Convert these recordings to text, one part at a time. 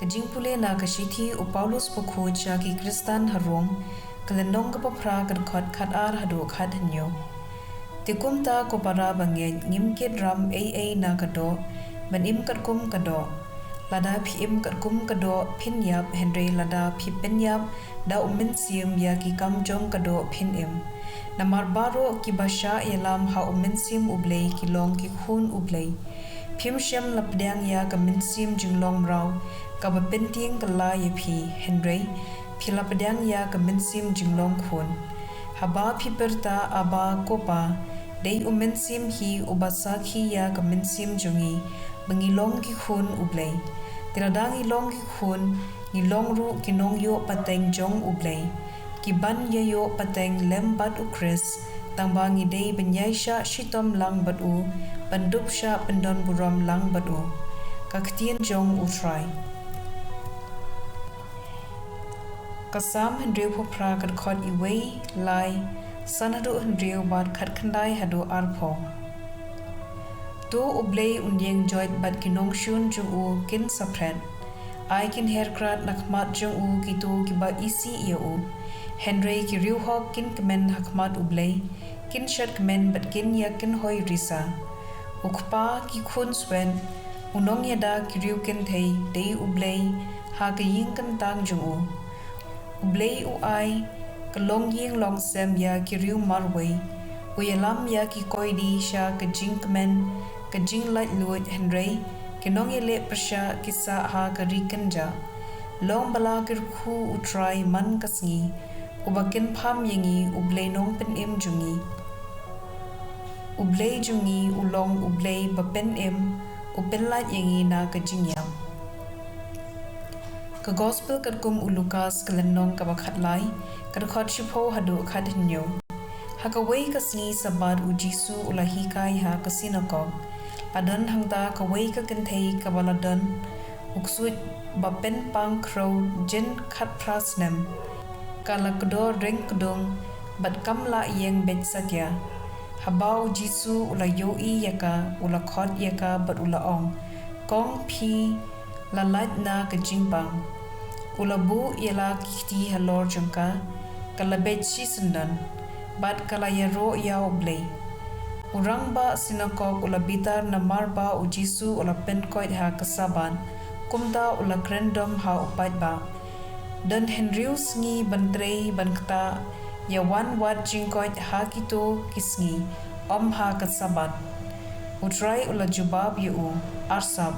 jingpule na kashithi u Paulus pokhu cha ki Kristan harong kalenong kapapra kadkhot khatar hadu khadhnyo tikumta ko para bangen ngimkit ram aa na kado manim katkum kado lada phim katkum kado pyndap henry lada phi pyndap da umin sim ya ki kamjong kado phynim namar baro ki basha yalam ha umin sim ublei ki long ki khun ublei phim shem lapdang ya kamin sim jinglong raw ka ba penting kala ye phi henry phi lapdang ya kamin sim jinglong khun haba phi perta aba kopa dei umin sim hi ubasa khi ya kamin sim jungi bangilong ki khun ublei tiradang ilong ki khun ngilong ru kinong yo pateng jong ublei ki ban ye yo pateng lembat ukris tangbang idei benyai sha shitom lang badu pandup sha pendon buram lang badu ka ktien jong u Trai kasam hendreu phopra kat khot iwei lai sanadu hendreu bat khat khandai hadu arpho to ublei undieng joit bat kinong shun jung u kin sapret ai kin haircrat nakmat jung u kitu kiba isi ïaroh henry ki riu hok kin kemen hakmat ublei kin shat kemen bat kin ya kynhoi risa ukpa ki khun swen unong yada ki riu kin thei dei ublei ha ka ying kan tang jung u ublei u ai kalong ying long sem ya ki riu marwei uyalam ya ki koidi sha ka jing kemen ka jing light luit henry kinong yele persha kisa ha ka rikanja long bala kir khu u Trai man kasngi ubakin pham yengi ublei nong pen em jungi ublei jungi ulong ublei bapen em upellat yengi na ka jingyam ka gospel katkum u Lukas kalenong ka bakhatlai kadkhot shipho hadu khadhnyo hakawei kasngi sabat u Jisu ulahi kai ha kasinakok adan hangta kawei ka kenthei kabaladon uksut bapen pang crow jin khat prasnem kalakdo ring kdong bat kamla yeng bet sakya habau Jisu ula ïohi yaka ula khot yaka bat ula ong kong phi lalat na ka jingpang ula bu yala kiti halor jangka kalabet shisendan bat kala ïaroh yau Blei urang ba sinakok ula bitar namar ba u Jisu ula penkoit ha kasaban kumda ula krendom ha upat ba dan henriu sngi bantrei bankta yawan wat jingkoit ha kito kisngi om ha kasaban u Trai ula jubab yu arsab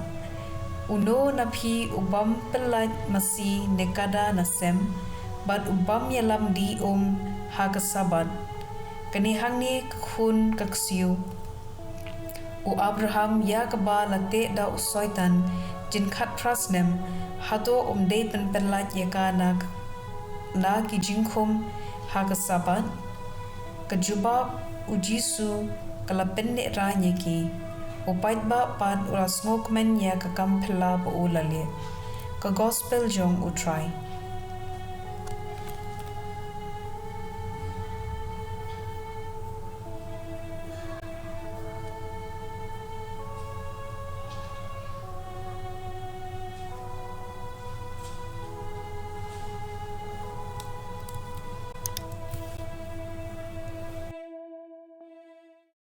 uno na phi ubam pyllait masi nekada nasem bat ubam yalam di ha kasaban kanihangni khun kaksiu u Abraham ya kaba late da usoitan jin khat prasnem hato dei penlat yaka na ki jingkhum ha kasaban kajubab u Jisu kala penne ra nyeki upait ba pat ura smokeman ya ka kamphla ba ulale ka gospel jong u Trai